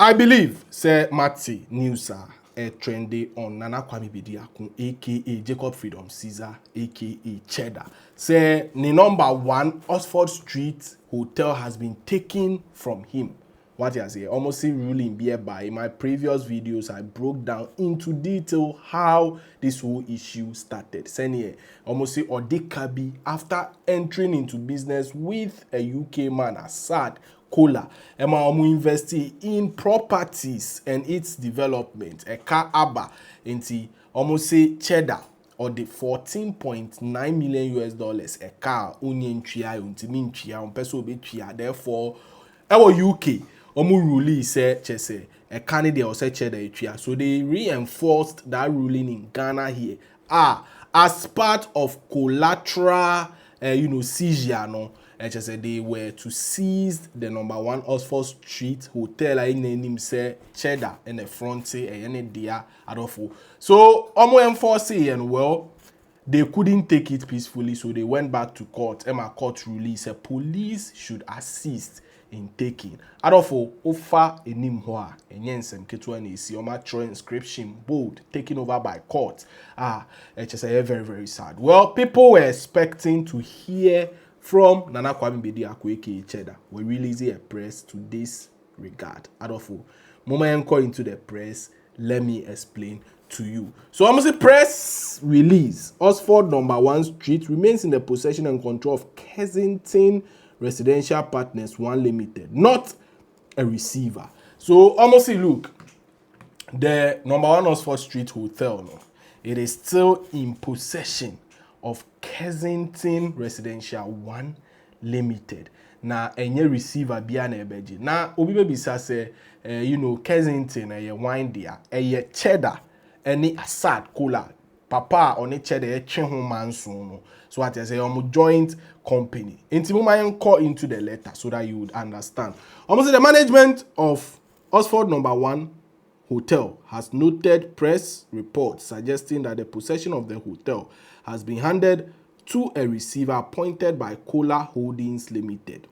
I believe, say Matty news are trendy on Nana Kwame Bediako, aka Jacob Freedom Caesar, aka Cheddar. Say the number 1 Oxford Street hotel has been taken from him. What you say? Almost see ruling by. In my previous videos, I broke down into detail how this whole issue started. Saying almost see Odekabi after entering into business with a UK man, Assad Kola, Emma Omu investing in properties and its development. A car Abba into almost say Cheddar or the 14.9 million US dollars a car union tria untimin tria on peso be tria. Therefore, our UK omu ruling say chese a candidate or say Cheddar tria. So they reinforced that ruling in Ghana here. As part of collateral seizure no. They were to seize the number 1 Oxford Street hotel in name say Cheddar and the front say and there adofo. So enforcing and well they couldn't take it peacefully, so they went back to court. Emma court release a police should assist in taking. Adofo ofa enim hoa enyensem ketwa na esi oma transcription bold taken over by court. It's very very sad. Well, people were expecting to hear from Nana Kwame Bediako aka Cheddar. We releasing a press to this regard. Adolfo, moment call into the press, let me explain to you. So I'm going to say press release. Oxford number 1 Street remains in the possession and control of Kensington Residential Partners 1 Limited, not a receiver. So I'm going to say, look, the number 1 Oxford Street Hotel, no, it is still in possession of Kensington Residential 1 Limited. Na enye receiver bia na ebeji. Na obi bebisa say Kensington wine there. Cheddar any Assad Kola. Papa oni Cheddar etwe ho manso no. So what I say joint company. Inti mo man call into the letter so that you would understand. Almost the management of Oxford number 1 Hotel has noted press reports suggesting that the possession of the hotel has been handed to a receiver appointed by Kola Holdings Limited.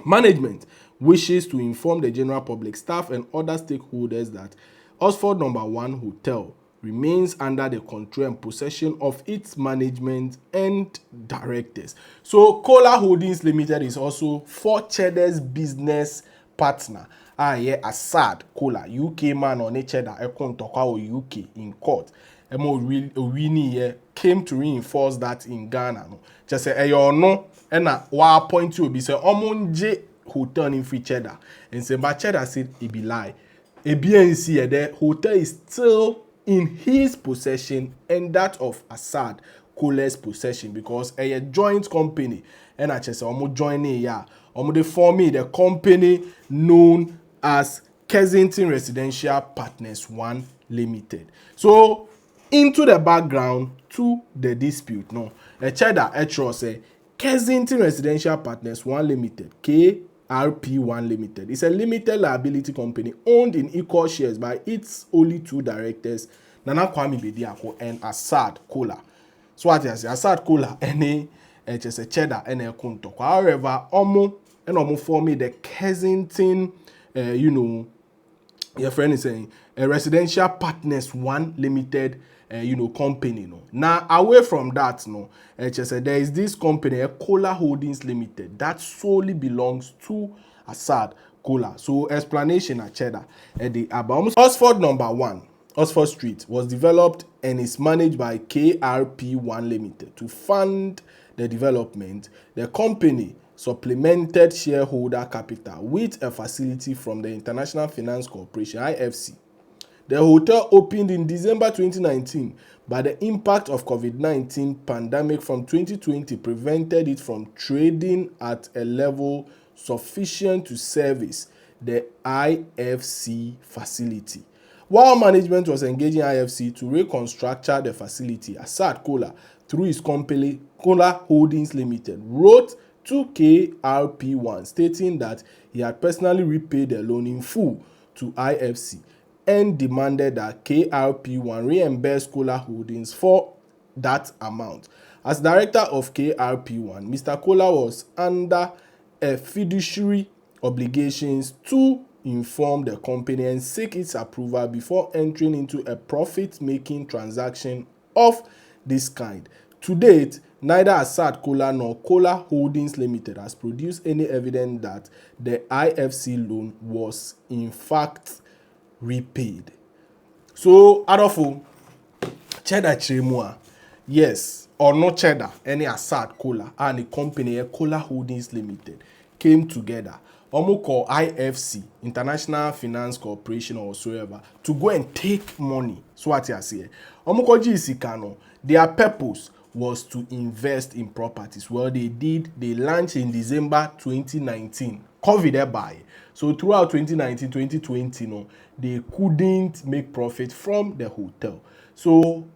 Management wishes to inform the general public, staff and other stakeholders that Oxford number 1 Hotel remains under the control and possession of its management and directors. So Kola Holdings Limited is also for Cheddar's business partner. Assad Kola, UK man on Cheddar, UK in court. Owini came to reinforce that in Ghana. No. Just say, no, and wa point to be say, omonje hotel in free Cheddar. And say, but Cheddar said, it be lie. A BNC, the hotel is still in his possession and that of Assad Kola's possession because a joint company. And I just say, joining here. They form the company known as Kensington Residential Partners 1 Limited. So, into the background to the dispute, no, a Cheddar say Kensington Residential Partners 1 Limited, KRP1 Limited, is a limited liability company owned in equal shares by its only 2 directors, Nana Kwame Bediako and Assad Kola. So what I say, Assad Kola, any just a Cheddar and a Kunto. However, omo for me the Kensington, your friend is saying a Residential Partners 1 Limited. Company no. Now away from that no, there is this company, a Kola Holdings Limited, that solely belongs to Assad Kola. So explanation at Cheddar. The Oxford number 1, Oxford Street, was developed and is managed by KRP1 Limited. To fund the development, the company supplemented shareholder capital with a facility from the International Finance Corporation, IFC. The hotel opened in December 2019, but the impact of COVID-19 pandemic from 2020 prevented it from trading at a level sufficient to service the IFC facility. While management was engaging IFC to reconstruct the facility, Assad Kola, through his company Kola Holdings Limited, wrote to KRP1 stating that he had personally repaid the loan in full to IFC and demanded that KRP1 reimburse Kola Holdings for that amount. As director of KRP1, Mr. Kola was under a fiduciary obligations to inform the company and seek its approval before entering into a profit-making transaction of this kind. To date, neither Assad Kola nor Kola Holdings Limited has produced any evidence that the IFC loan was in fact repaid. So, Adolfo, cheddar chiremua, yes or no cheddar, any Assad Kola and the company Kola Holdings Limited came together, called IFC, International Finance Corporation or whatsoever, to go and take money. So what you say? Called GCK, their purpose was to invest in properties. Well, they launched in December 2019. COVID by. So throughout 2019, 2020, they couldn't make profit from the hotel. So,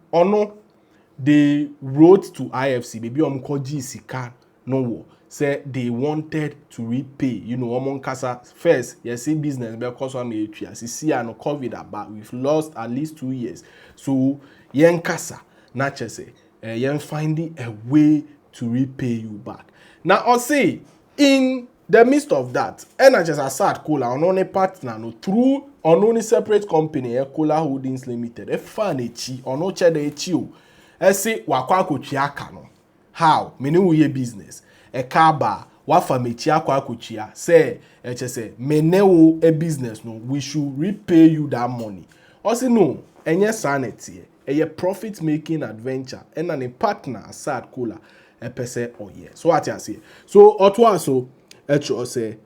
they wrote to IFC, baby GCK, no, say they wanted to repay, kasa first, see business, because see COVID about, we've lost at least 2 years. So, kasa, not say, finding a way to repay you back. Now, I'll say, in the midst of that, NHS Assad Kola, on a partner, no, through on separate company, Kola Holdings Limited, no cheddar echi. Say wakwa kochia kano. How? Mene uye business. Kaba wafa mechia kwa kochia. Say mene wo a business no. We should repay you that money. Also no, enye sanity. A profit making adventure. And an partner Assad Kola pese oye. So what I say? So otwa so say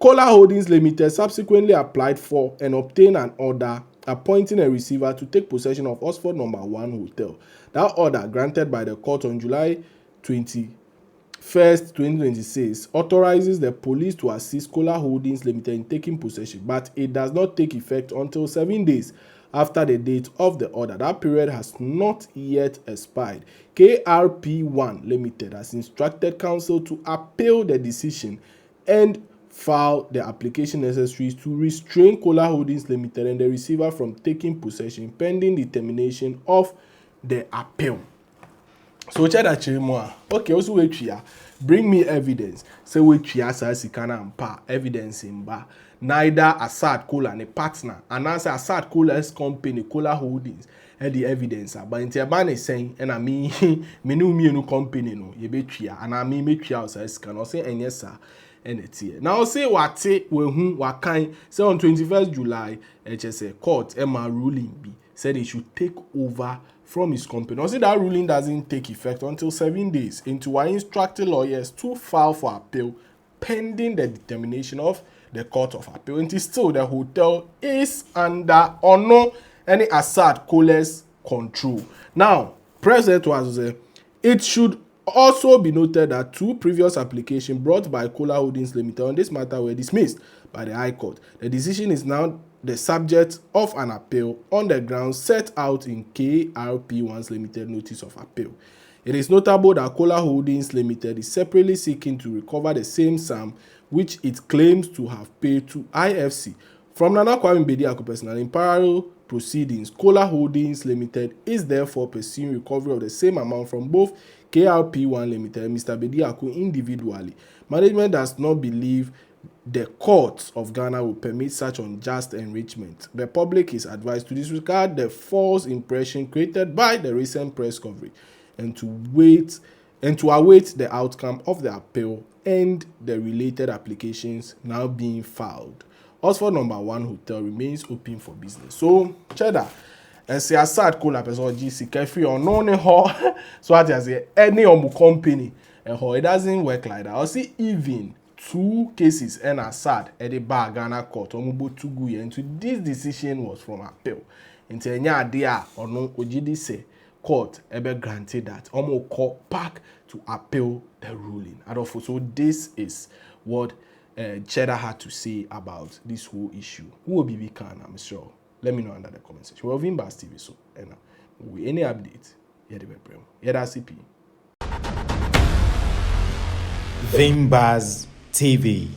Kola Holdings Limited subsequently applied for and obtained an order appointing a receiver to take possession of Oxford No. 1 Hotel. That order, granted by the court on July 21st, 2026, authorizes the police to assist Kola Holdings Limited in taking possession, but it does not take effect until 7 days after the date of the order. That period has not yet expired. KRP1 Limited has instructed counsel to appeal the decision and file the application necessary to restrain Kola Holdings Limited and the receiver from taking possession pending determination of the appeal. So cheddar chiremua, okay, also wait here. Bring me evidence. Say wait here, Sikana and pa evidence in bar. Neither Assad Kola and a partner, and answer Assad Kola's company, Kola Holdings, and the evidence. But in Tiaban is saying, and I mean, me no company no, you bet here, and I mean make here, so I say, and yes, sir. And it's here. Now say what say what kind say on 21st July HSA court Emma ruling be said he should take over from his company. Now say that ruling doesn't take effect until 7 days into I instructed lawyers to file for appeal pending the determination of the court of appeal. Until still the hotel is under or no any Assad Kola's control. Now, President was it should also be noted that 2 previous applications brought by Kola Holdings Limited on this matter were dismissed by the High Court. The decision is now the subject of an appeal on the grounds set out in KRP1's Limited Notice of Appeal. It is notable that Kola Holdings Limited is separately seeking to recover the same sum which it claims to have paid to IFC. From Kwame Bediako personal in parallel proceedings, Kola Holdings Limited is therefore pursuing recovery of the same amount from both KRP1 Limited and Mr. Bediako individually. Management does not believe the courts of Ghana will permit such unjust enrichment. The public is advised to disregard the false impression created by the recent press coverage and to await the outcome of the appeal and the related applications now being filed. Oxford No. 1 Hotel remains open for business. So, cheddar, and say Assad Kola person GC carefree or no so I say any company and it doesn't work like that. I see even 2 cases and Assad at the bar Ghana court both 2 good into this decision was from appeal. Until any idea or no Ojidi say court ever granted that call back to appeal the ruling. So this is what Cheddar had to say about this whole issue. Who will be Vikan, I'm sure. Let me know under the comment section. We're Vimbas TV, so any update, that's CP. Vimbas TV.